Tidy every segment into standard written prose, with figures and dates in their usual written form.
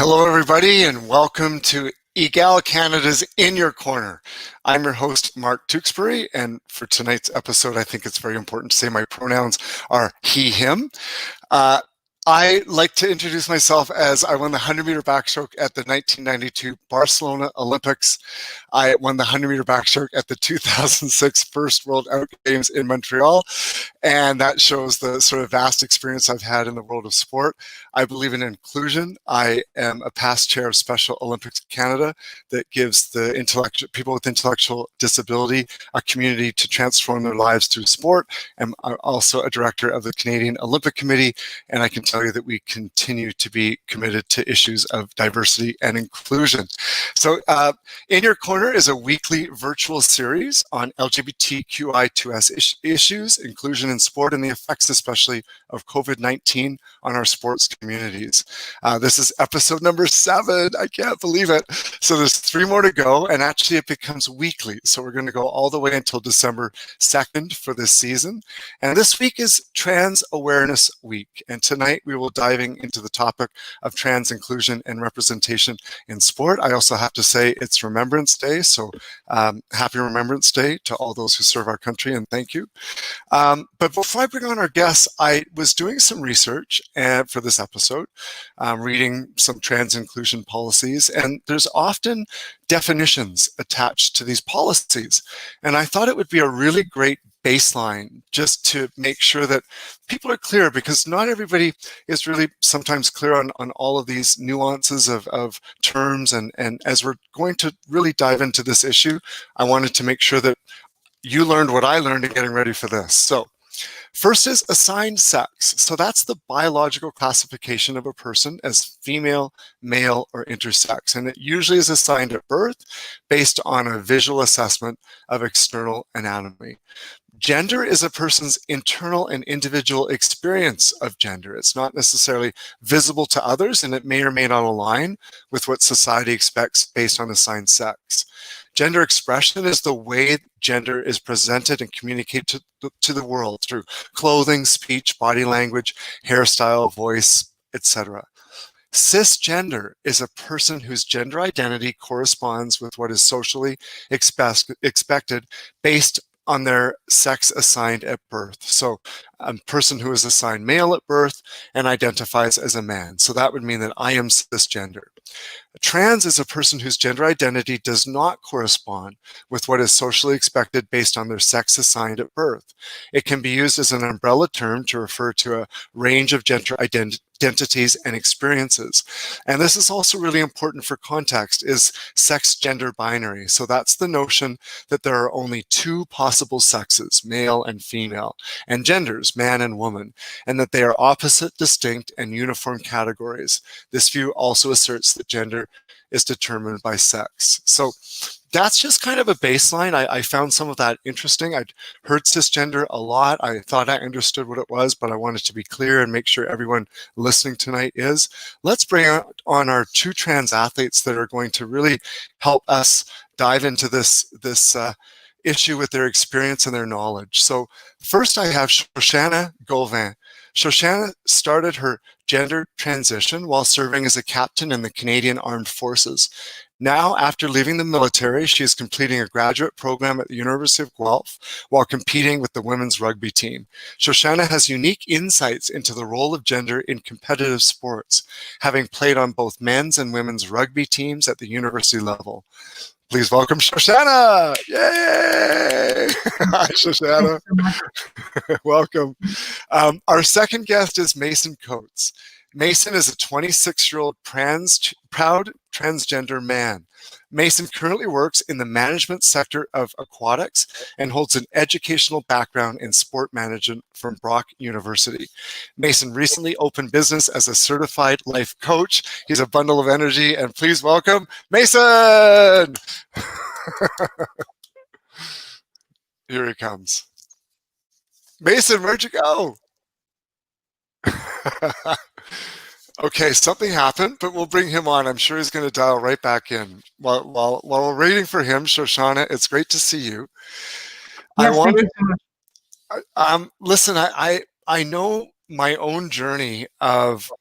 Hello, everybody, and welcome to EGAL Canada's In Your Corner. I'm your host, Mark Tewksbury, and for tonight's episode, I think it's very important to say my pronouns are he, him. Uh, I like to introduce myself as I won the 100-meter backstroke at the 1992 Barcelona Olympics. I won the 100-meter backstroke at the 2006 First World Out Games in Montreal, and that shows the sort of vast experience I've had in the world of sport. I believe in inclusion. I am a past chair of Special Olympics Canada that gives the people with intellectual disability a community to transform their lives through sport. I'm also a director of the Canadian Olympic Committee, and I can tell you that we continue to be committed to issues of diversity and inclusion. So In Your Corner is a weekly virtual series on LGBTQI2S issues, inclusion in sport, and the effects especially of COVID-19 on our sports communities. This is episode number 7. I can't believe it. So there's 3 more to go, and actually it becomes weekly. So we're going to go all the way until December 2nd for this season. And this week is Trans Awareness Week. And tonight we will diving into the topic of trans inclusion and representation in sport. I also have to say it's Remembrance Day. So happy Remembrance Day to all those who serve our country, and thank you. But before I bring on our guests, I was doing some research for this episode, reading some trans inclusion policies, and there's often definitions attached to these policies. And I thought it would be a really great baseline just to make sure that people are clear, because not everybody is really sometimes clear on all of these nuances of terms. And as we're going to really dive into this issue, I wanted to make sure that you learned what I learned in getting ready for this. So first is assigned sex. So that's the biological classification of a person as female, male, or intersex. And it usually is assigned at birth based on a visual assessment of external anatomy. Gender is a person's internal and individual experience of gender. It's not necessarily visible to others, and it may or may not align with what society expects based on assigned sex. Gender expression is the way gender is presented and communicated to the world through clothing, speech, body language, hairstyle, voice, etc. Cisgender is a person whose gender identity corresponds with what is socially expected based on their sex assigned at birth. So a person who is assigned male at birth and identifies as a man. So that would mean that I am cisgender. Trans is a person whose gender identity does not correspond with what is socially expected based on their sex assigned at birth. It can be used as an umbrella term to refer to a range of gender identities and experiences. And this is also really important for context, is sex gender binary. So that's the notion that there are only 2 possible sexes, male and female, and genders, man and woman, and that they are opposite, distinct, and uniform categories. This view also asserts that gender is determined by sex. So that's just kind of a baseline. I found some of that interesting. I'd heard cisgender a lot. I thought I understood what it was, but I wanted to be clear and make sure everyone listening tonight is. Let's bring on our 2 trans athletes that are going to really help us dive into this issue with their experience and their knowledge. So first I have Shoshana Gauvin. Shoshana started her gender transition while serving as a captain in the Canadian Armed Forces. Now, after leaving the military, she is completing a graduate program at the University of Guelph while competing with the women's rugby team. Shoshana has unique insights into the role of gender in competitive sports, having played on both men's and women's rugby teams at the university level. Please welcome Shoshana. Yay! Hi, Shoshana. Welcome. Our second guest is Mason Coates. Mason is a 26-year-old proud transgender man. Mason currently works in the management sector of aquatics and holds an educational background in sport management from Brock University. Mason recently opened business as a certified life coach. He's a bundle of energy, and please welcome Mason. Here he comes. Mason, where'd you go? Okay, something happened, but we'll bring him on. I'm sure he's going to dial right back in. While we're waiting for him, Shoshana, it's great to see you. Yes, thank you so much. Listen, I know my own journey of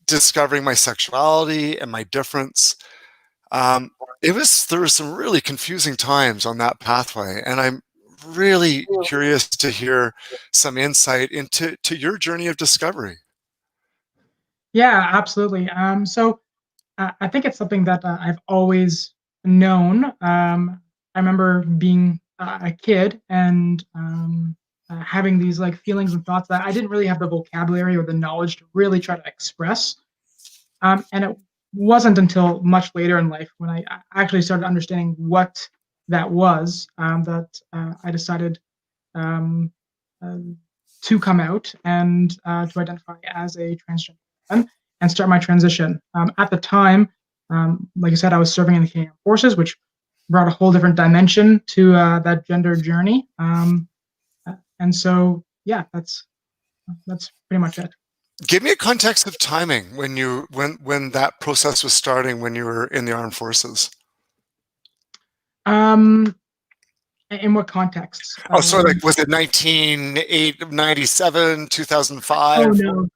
discovering my sexuality and my difference. There were some really confusing times on that pathway, and I'm really curious to hear some insight into your journey of discovery. Yeah, absolutely. So I think it's something that I've always known. I remember being a kid and having these like feelings and thoughts that I didn't really have the vocabulary or the knowledge to really try to express. And it wasn't until much later in life when I actually started understanding what that was that I decided um, uh, to come out and to identify as a transgender woman and start my transition. At the time, like I said, I was serving in the Canadian Forces, which brought a whole different dimension to that gender journey. And so, yeah, that's pretty much it. Give me a context of timing when that process was starting when you were in the armed forces. Um, in what contexts? Oh, so like was it 1997, Oh 2005? no,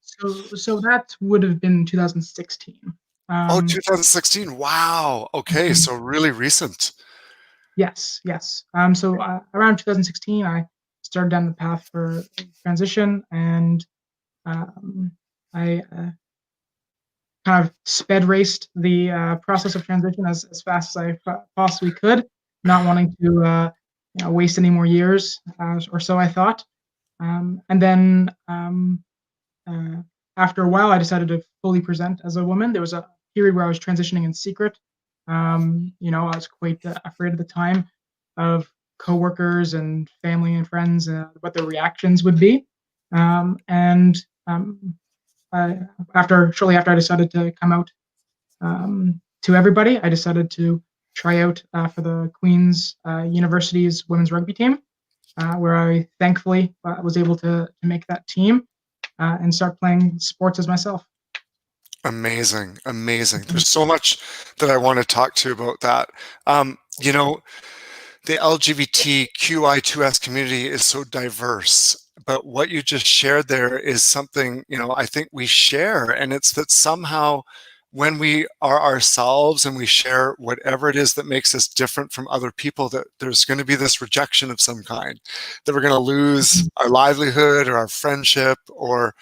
so that would have been 2016. Oh, Um, 2016. Wow. Okay, mhm. so really recent. Yes, yes. So around 2016, I started down the path for transition, and um, I kind of sped raced the process of transition as fast as I possibly could, not wanting to waste any more years or so I thought. And then uh, after a while, I decided to fully present as a woman. There was a period where I was transitioning in secret. I was quite afraid at the time of coworkers and family and friends, what their reactions would be. And I, shortly after I decided to come out to everybody, I decided to try out for the Queen's University's women's rugby team, where I thankfully was able to make that team and start playing sports as myself. Amazing, amazing. There's so much that I want to talk to you about that. You know, the LGBTQI2S community is so diverse, but what you just shared there is something, I think we share, and it's that somehow when we are ourselves and we share whatever it is that makes us different from other people, that there's going to be this rejection of some kind, that we're going to lose our livelihood or our friendship. Or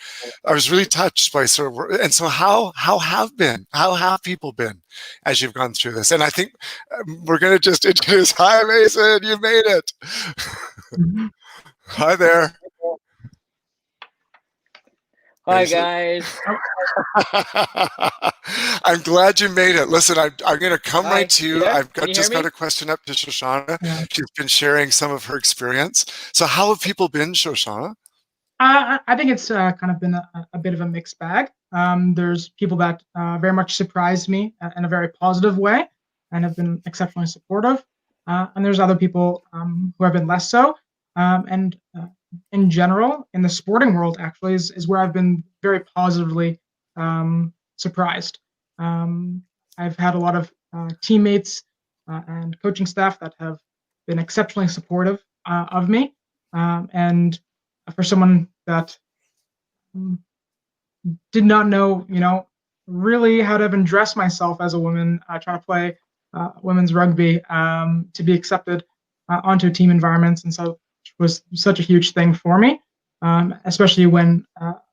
I was really touched by and so how have people been as you've gone through this? And I think we're going to just introduce, hi Mason, you made it. Mhm. Hi there. Hi guys. I'm glad you made it. Listen, I'm going to come right to you. I've just got a question up to Shoshana. Yeah. She's been sharing some of her experience. So how have people been, Shoshana? I think it's kind of been a bit of a mixed bag. There's people that very much surprised me in a very positive way and have been exceptionally supportive. And there's other people who have been less so. And in general, in the sporting world, actually, is where I've been very positively surprised. Um, I've had a lot of teammates and coaching staff that have been exceptionally supportive of me. And for someone that did not know, really how to even dress myself as a woman, trying to play women's rugby, to be accepted onto team environments, and so it was such a huge thing for me, especially when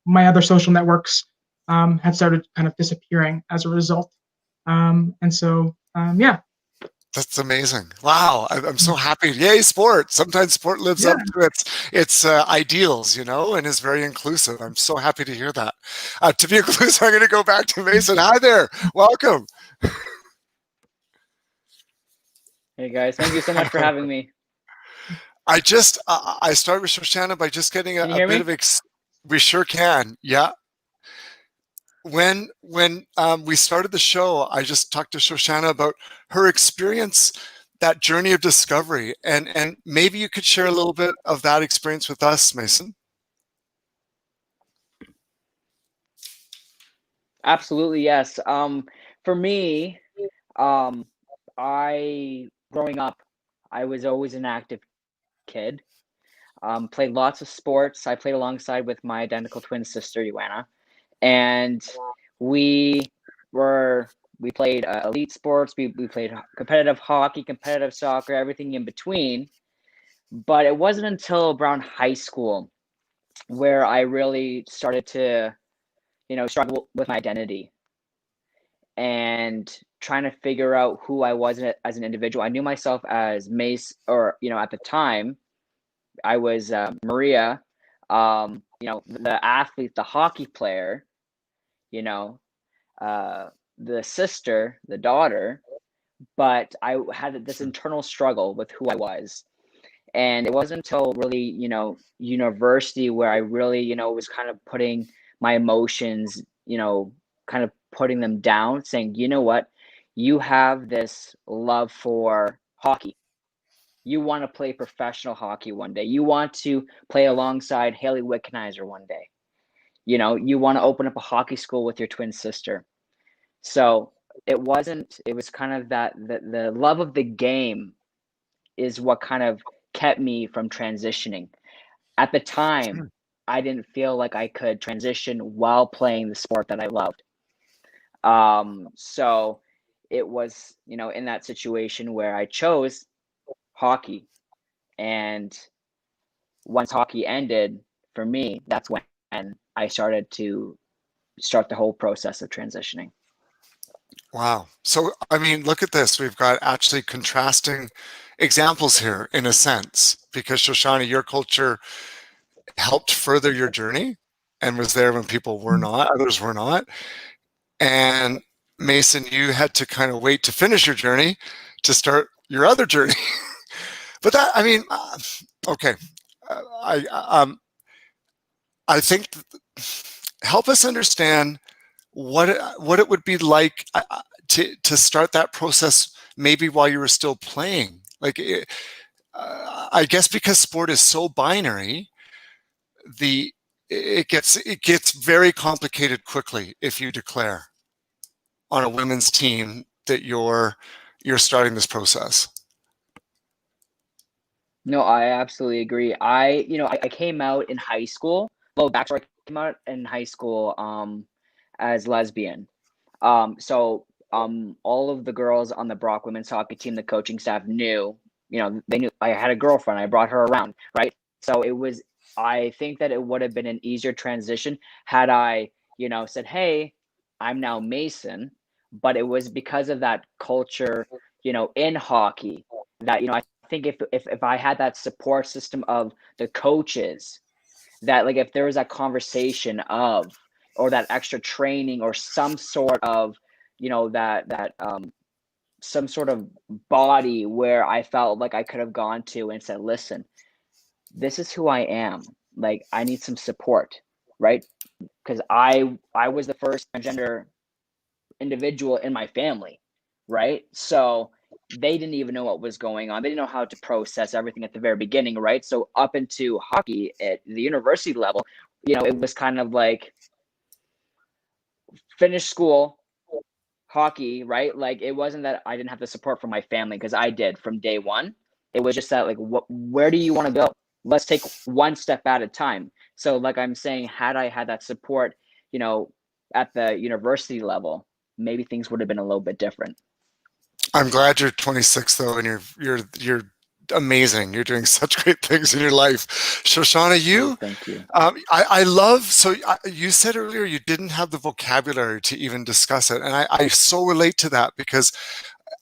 my other social networks had started kind of disappearing as a result. And so, yeah. That's amazing. Wow. I'm so happy. Yay, sport. Sometimes sport lives up to its ideals, and is very inclusive. I'm so happy to hear that. To be inclusive, I'm going to go back to Mason. Hi there. Welcome. Hey guys, thank you so much for having me. I started with Shoshana by just getting a bit of we sure can. Yeah. When we started the show, I just talked to Shoshana about her experience, that journey of discovery, and maybe you could share a little bit of that experience with us, Mason. Absolutely, yes. For me, I growing up, I was always an active kid. Played lots of sports. I played alongside with my identical twin sister, Joanna. And we played elite sports. We played competitive hockey, competitive soccer, everything in between. But it wasn't until around high school where I really started to, struggle with my identity and trying to figure out who I was as an individual. I knew myself as Mace, or, at the time, I was Maria, the athlete, the hockey player, the sister, the daughter, but I had this internal struggle with who I was. And it wasn't until really, university where I really, was kind of putting my emotions, kind of putting them down, saying, you know what, you have this love for hockey. You want to play professional hockey one day. You want to play alongside Haley Wickenheiser one day. You want to open up a hockey school with your twin sister. So it was kind of that the love of the game is what kind of kept me from transitioning. At the time, I didn't feel like I could transition while playing the sport that I loved. So it was, in that situation where I chose hockey. And once hockey ended for me, that's when I started to start the whole process of transitioning. Wow. So, I mean, look at this. We've got actually contrasting examples here in a sense, because Shoshana, your culture helped further your journey and was there when people were not, others were not. And Mason, you had to kind of wait to finish your journey to start your other journey. But that, I mean, okay. I think help us understand what it would be like to start that process maybe while you were still playing. Like, I guess because sport is so binary, it gets very complicated quickly if you declare on a women's team that you're starting this process. No, I absolutely agree. I came out in high school. Well, backstory, I came out in high school as lesbian. So all of the girls on the Brock women's hockey team, the coaching staff knew, they knew I had a girlfriend. I brought her around, right? So I think that it would have been an easier transition had I, said, hey, I'm now Mason. But it was because of that culture, in hockey that, I think if I had that support system of the coaches, that like if there was that conversation of, or that extra training or some sort of, that some sort of body where I felt like I could have gone to and said, listen, this is who I am. Like, I need some support, right? Because I was the first transgender individual in my family, right? So they didn't even know what was going on. They didn't know how to process everything at the very beginning, right? So up into hockey at the university level, it was kind of like finish school, hockey, right? Like, it wasn't that I didn't have the support from my family, because I did from day one. It was just that, like, where do you want to go? Let's take one step at a time. So like I'm saying, had I had that support, at the university level, maybe things would have been a little bit different. I'm glad you're 26 though, and you're amazing. You're doing such great things in your life. Shoshana, you, thank you. I love, so you said earlier you didn't have the vocabulary to even discuss it. And I so relate to that, because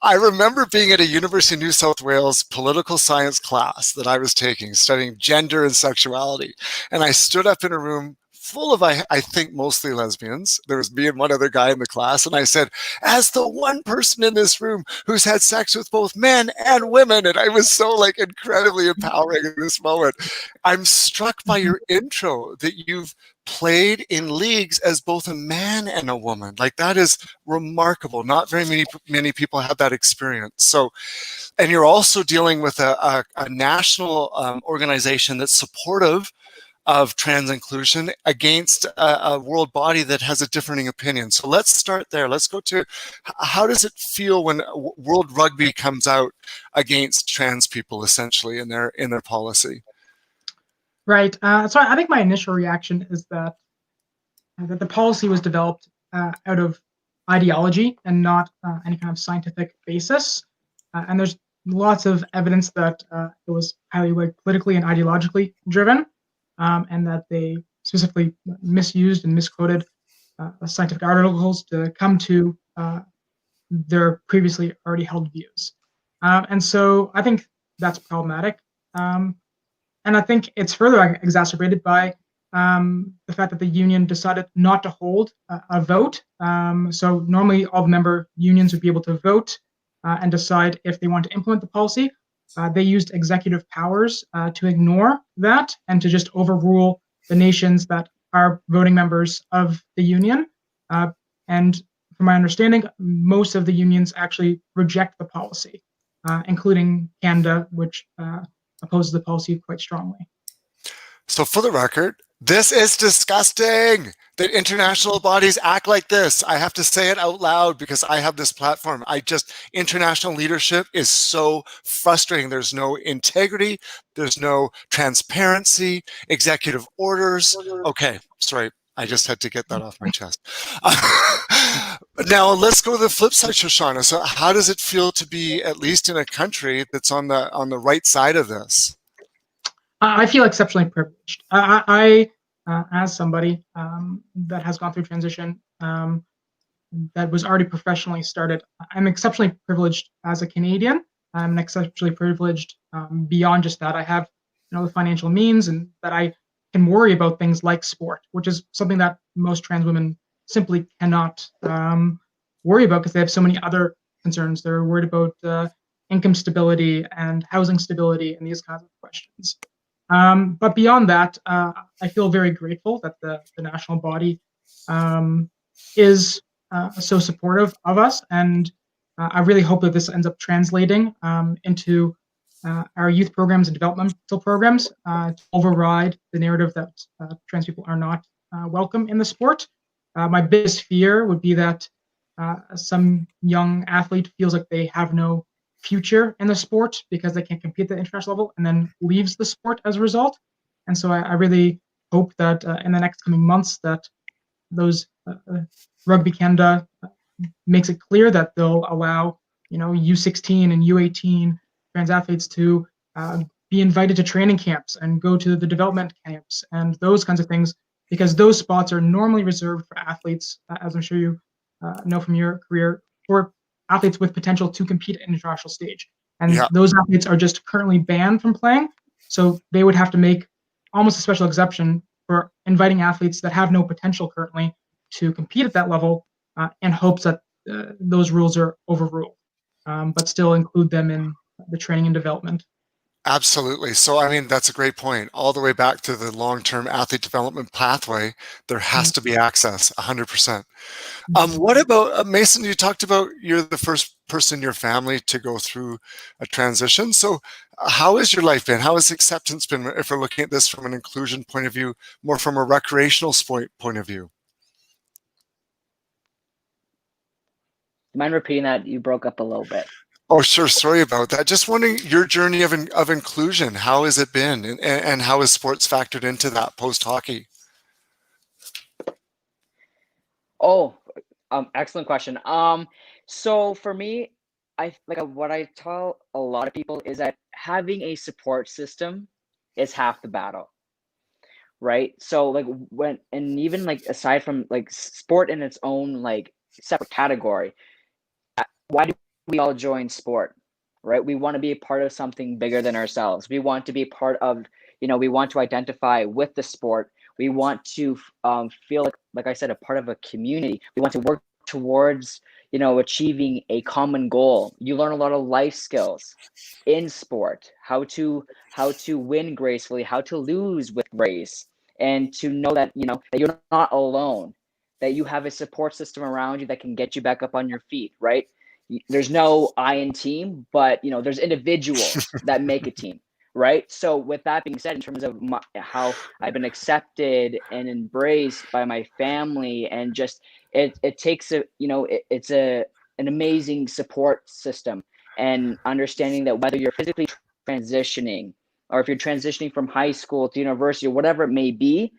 I remember being at a University of New South Wales political science class that I was taking, studying gender and sexuality. And I stood up in a room full of, I think, mostly lesbians. There was me and one other guy in the class. And I said, as the one person in this room who's had sex with both men and women, and I was so like incredibly empowering in this moment. I'm struck by your intro that you've played in leagues as both a man and a woman. Like, that is remarkable. Not very many people have that experience. So, and you're also dealing with a national organization that's supportive of trans inclusion against a world body that has a differing opinion. So let's start there. Let's go to, how does it feel when World Rugby comes out against trans people, essentially, in their policy? Right. So I think my initial reaction is that the policy was developed out of ideology and not any kind of scientific basis. And there's lots of evidence that it was highly politically and ideologically driven, and that they specifically misused and misquoted scientific articles to come to their previously already held views. And so I think that's problematic. And I think it's further exacerbated by the fact that the union decided not to hold a vote. So normally all the member unions would be able to vote and decide if they want to implement the policy. They used executive powers to ignore that and to just overrule the nations that are voting members of the union. And from my understanding, most of the unions actually reject the policy, including Canada, which opposes the policy quite strongly. So for the record, this is disgusting that international bodies act like this. I have to say it out loud because I have this platform. International leadership is so frustrating. There's no integrity. There's no transparency, executive orders. Okay, sorry. I just had to get that off my chest. Now let's go to the flip side, Shoshana. So how does it feel to be, at least in a country that's on the right side of this? I feel exceptionally privileged. I as somebody that has gone through transition, that was already professionally started, I'm exceptionally privileged as a Canadian. I'm exceptionally privileged beyond just that. I have, the financial means, and that I can worry about things like sport, which is something that most trans women simply cannot worry about because they have so many other concerns. They're worried about income stability and housing stability and these kinds of questions. But beyond that, I feel very grateful that the national body is so supportive of us, and I really hope that this ends up translating into our youth programs and developmental programs to override the narrative that trans people are not welcome in the sport. My biggest fear would be that some young athlete feels like they have no future in the sport because they can't compete at the international level and then leaves the sport as a result. And so I really hope that in the next coming months that those Rugby Canada makes it clear that they'll allow U16 and U18 trans athletes to be invited to training camps and go to the development camps and those kinds of things, because those spots are normally reserved for athletes, as I'm sure you know from your career, for athletes with potential to compete at international stage. And those athletes are just currently banned from playing. So they would have to make almost a special exception for inviting athletes that have no potential currently to compete at that level in hopes that those rules are overruled, but still include them in the training and development. Absolutely. So, I mean, that's a great point. All the way back to the long-term athlete development pathway, there has to be access, 100%. What about, Mason, you talked about you're the first person in your family to go through a transition. So how has your life been? How has acceptance been, if we're looking at this from an inclusion point of view, more from a recreational point of view? Do you mind repeating that? You broke up a little bit. Oh, sure. Sorry about that. Just wondering your journey of inclusion. How has it been? And how has sports factored into that post-hockey? Oh, excellent question. So for me, what I tell a lot of people is that having a support system is half the battle, right? So even aside from sport in its own separate category, why do we all join sport, right? We want to be a part of something bigger than ourselves. We want to be part of, we want to identify with the sport. We want to feel like I said, a part of a community. We want to work towards, achieving a common goal. You learn a lot of life skills in sport, how to win gracefully, how to lose with grace, and to know that, that you're not alone, that you have a support system around you that can get you back up on your feet, right? There's no I in team, but there's individuals that make a team, right? So with that being said, in terms of how I've been accepted and embraced by my family, and just it takes it's an amazing support system, and understanding that whether you're physically transitioning or if you're transitioning from high school to university or whatever it may be,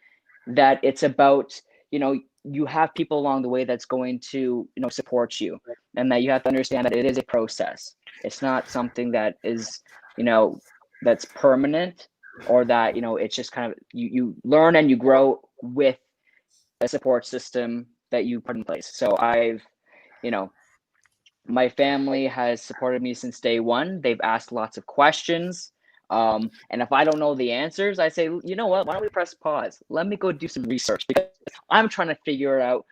that it's about you have people along the way that's going to support you, and that you have to understand that it is a process. It's not something that is that's permanent, or that it's just kind of you learn and you grow with a support system that you put in place. So I've my family has supported me since day one. They've asked lots of questions. And if I don't know the answers, I say, you know what, why don't we press pause? Let me go do some research, because I'm trying to figure it out,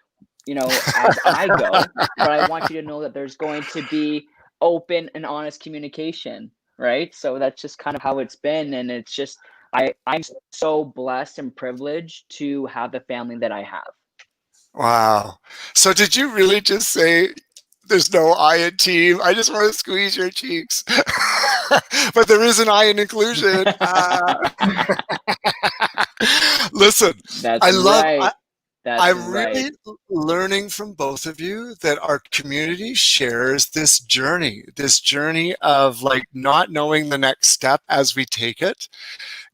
as I go. But I want you to know that there's going to be open and honest communication, right? So that's just kind of how it's been. And it's just, I'm so blessed and privileged to have the family that I have. Wow. So did you really just say there's no I in team? I just want to squeeze your cheeks. But there is an I in inclusion. Listen, That's I love right. That's I'm right. really learning from both of you that our community shares this journey of like not knowing the next step as we take it,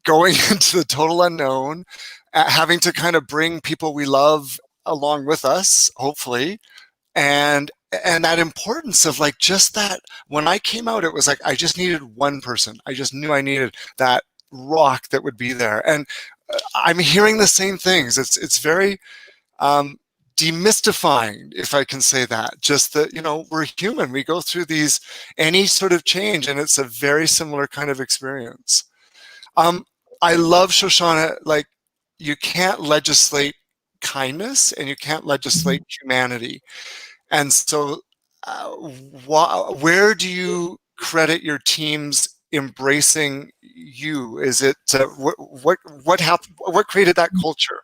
going into the total unknown, having to kind of bring people we love along with us, hopefully, and that importance of like just that. When I came out, it was like I just needed one person. I just knew I needed that rock that would be there, and I'm hearing the same things. It's very demystifying, if I can say that. Just that we're human. We go through any sort of change, and it's a very similar kind of experience. I love Shoshana. Like, you can't legislate kindness, and you can't legislate humanity. And so, where do you credit your team's embracing you? Is it what happened? What created that culture?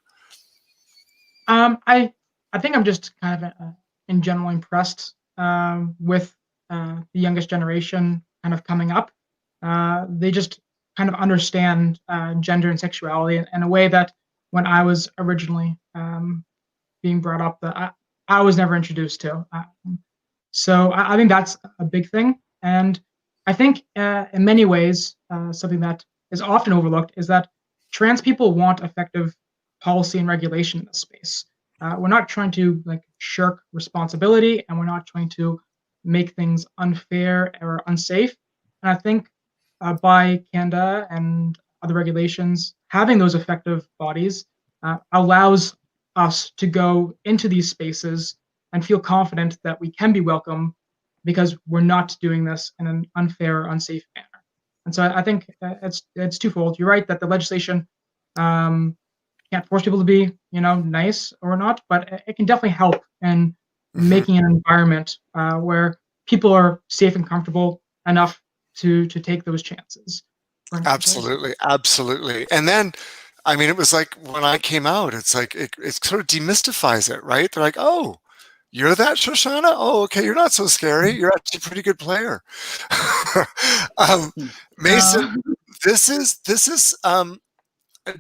I think I'm just kind of in general impressed with the youngest generation kind of coming up. They just kind of understand gender and sexuality in a way that when I was originally being brought up, that I was never introduced to. So I think that's a big thing. And I think in many ways, something that is often overlooked is that trans people want effective policy and regulation in this space. We're not trying to like shirk responsibility, and we're not trying to make things unfair or unsafe. And I think by Canada and other regulations, having those effective bodies allows us to go into these spaces and feel confident that we can be welcome because we're not doing this in an unfair or unsafe manner. And so I think it's twofold. You're right that the legislation can't force people to be, nice or not, but it can definitely help in making an environment where people are safe and comfortable enough to take those chances. Absolutely, absolutely. And then, I mean, it was like when I came out, it's like it sort of demystifies it, right? They're like, "Oh, you're that Shoshana? Oh, okay, you're not so scary. You're actually a pretty good player." Mason, this is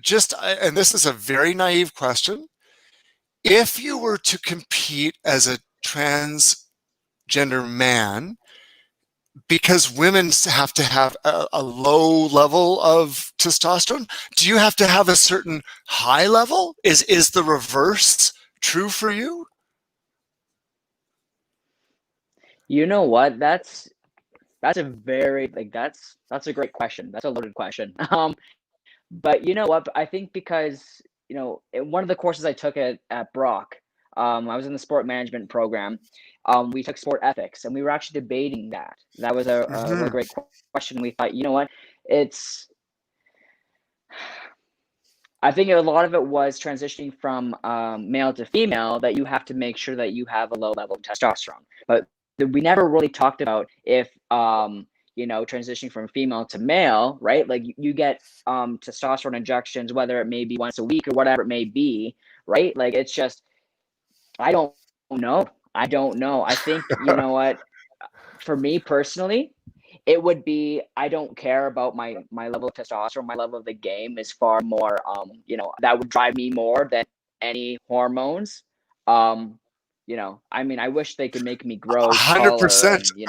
just, and this is a very naive question. If you were to compete as a transgender man, because women have to have a low level of testosterone, do you have to have a certain high level? Is the reverse true for you? You know what? That's a very that's a great question. That's a loaded question. But you know what? I think because in one of the courses I took at Brock, I was in the sport management program. We took sport ethics, and we were actually debating that. That was a really great question. We thought, you know what? I think a lot of it was transitioning from male to female, that you have to make sure that you have a low level of testosterone. But we never really talked about if transitioning from female to male, right? Like you get testosterone injections, whether it may be once a week or whatever it may be, right? Like it's just, I don't know. I don't know. I think, you know what, for me personally, it would be, I don't care about my level of testosterone. My level of the game is far more, that would drive me more than any hormones. I mean, I wish they could make me grow taller 100%. and,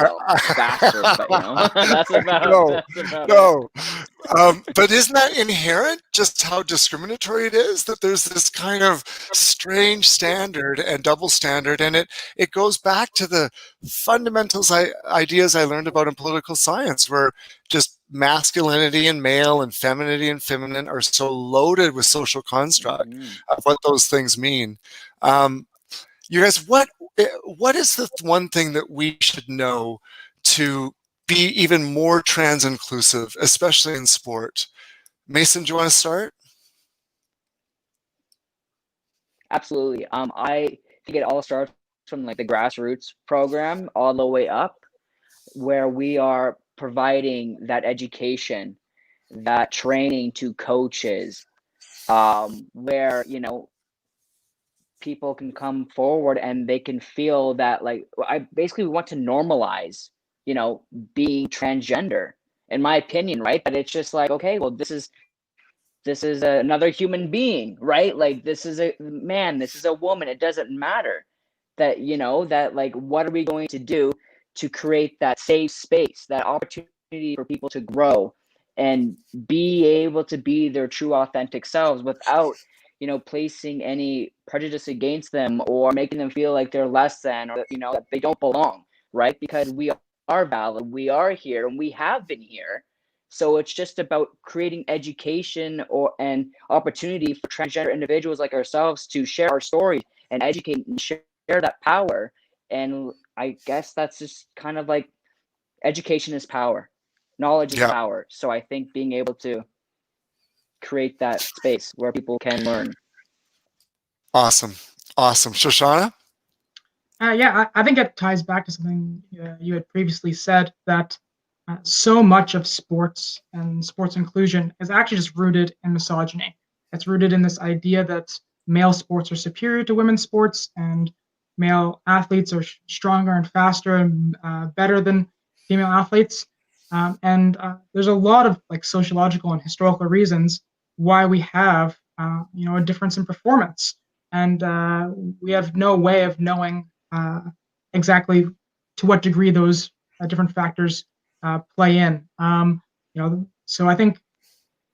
faster, but, that's about, No, that's about no, But isn't that inherent, just how discriminatory it is, that there's this kind of strange standard and double standard, and it goes back to the fundamentals ideas I learned about in political science, where just masculinity and male and femininity and feminine are so loaded with social construct of what those things mean. You guys, what is the one thing that we should know to be even more trans inclusive, especially in sport? Mason, do you want to start? Absolutely. I think it all starts from like the grassroots program all the way up, where we are providing that education, that training to coaches, where people can come forward and they can feel that, like, I basically want to normalize being transgender, in my opinion, right? But it's just like, okay, well, this is another human being, right? Like, this is a man, this is a woman, it doesn't matter. That that, like, what are we going to do to create that safe space, that opportunity for people to grow and be able to be their true authentic selves without placing any prejudice against them or making them feel like they're less than, or that they don't belong, right? Because we are valid, we are here, and we have been here. So it's just about creating education and opportunity for transgender individuals like ourselves to share our stories and educate and share that power. And I guess that's just kind of like, education is power, knowledge is Yeah. power. So I think being able to create that space where people can learn. Awesome. Shoshana? Yeah, I think it ties back to something you had previously said, that so much of sports and sports inclusion is actually just rooted in misogyny. It's rooted in this idea that male sports are superior to women's sports, and male athletes are stronger and faster and better than female athletes. And there's a lot of like sociological and historical reasons why we have a difference in performance, and we have no way of knowing exactly to what degree those different factors play in. So I think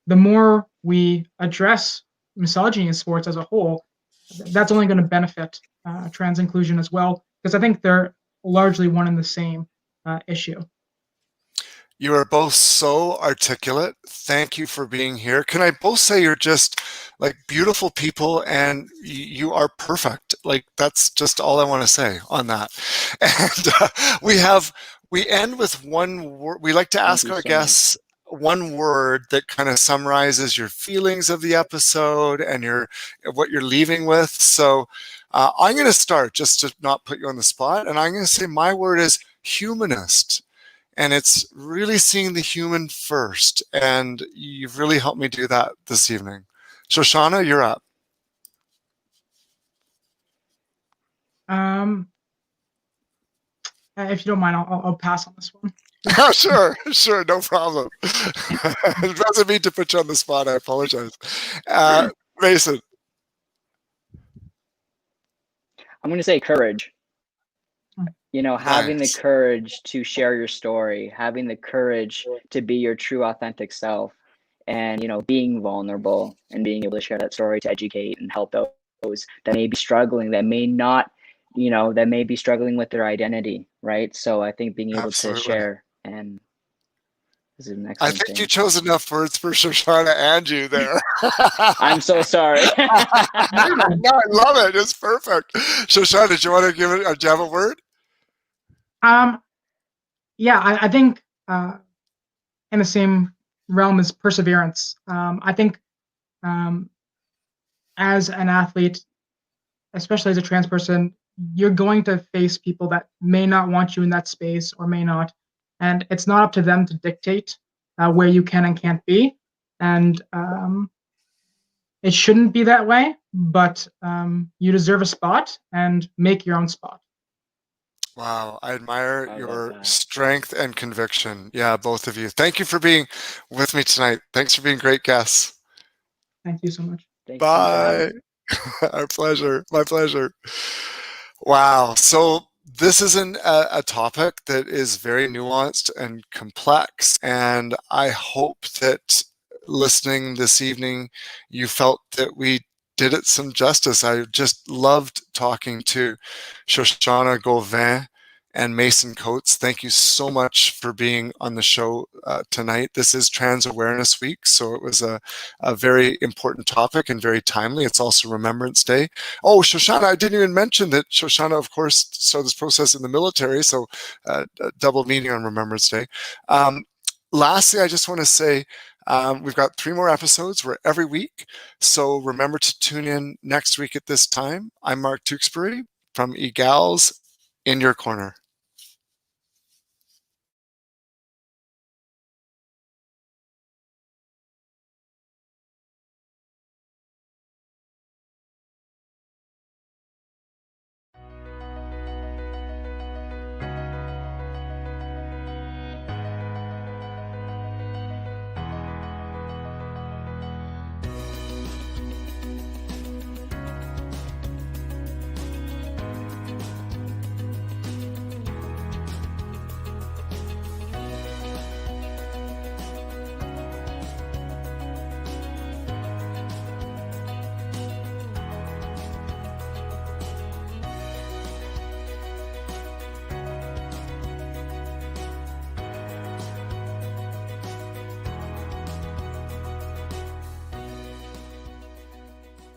the more we address misogyny in sports as a whole, that's only going to benefit trans inclusion as well, because I think they're largely one and the same issue. You are both so articulate. Thank you for being here. Can I both say you're just like beautiful people, and you are perfect. Like, that's just all I want to say on that. And we end with one word. We like to ask our guests one word that kind of summarizes your feelings of the episode and what you're leaving with. So I'm going to start, just to not put you on the spot, and I'm going to say my word is humanist. And it's really seeing the human first. And you've really helped me do that this evening. Shoshana, you're up. If you don't mind, I'll pass on this one. Sure, no problem. It doesn't mean to put you on the spot. I apologize. Mason. I'm going to say courage. Having Nice. the courage to share your story, having the courage to be your true authentic self, and being vulnerable and being able to share that story to educate and help those that may be struggling, that may not, that may be struggling with their identity, right? So I think being able to share, and this is an excellent I think thing. you chose enough words for Shoshana and you there. I'm so sorry. No, I love it. It's perfect. Shoshana, did you want to do you have a word? Yeah, I think in the same realm as perseverance. I think as an athlete, especially as a trans person, you're going to face people that may not want you in that space or may not, and it's not up to them to dictate where you can and can't be. And it shouldn't be that way, but you deserve a spot and make your own spot. Wow, I admire your strength and conviction. Yeah, both of you. Thank you for being with me tonight. Thanks for being great guests. Thank you so much. Bye. Our pleasure. My pleasure. Wow. So this is a topic that is very nuanced and complex, and I hope that listening this evening, you felt that we did it some justice. I just loved talking to Shoshana Gauvin and Mason Coates. Thank you so much for being on the show tonight. This is Trans Awareness Week, so it was a very important topic and very timely. It's also Remembrance Day. Oh, Shoshana, I didn't even mention that Shoshana, of course, saw this process in the military, so double meaning on Remembrance Day. Lastly, I just want to say we've got 3 more episodes. We're every week, so remember to tune in next week at this time. I'm Mark Tewksbury from eGals in your corner.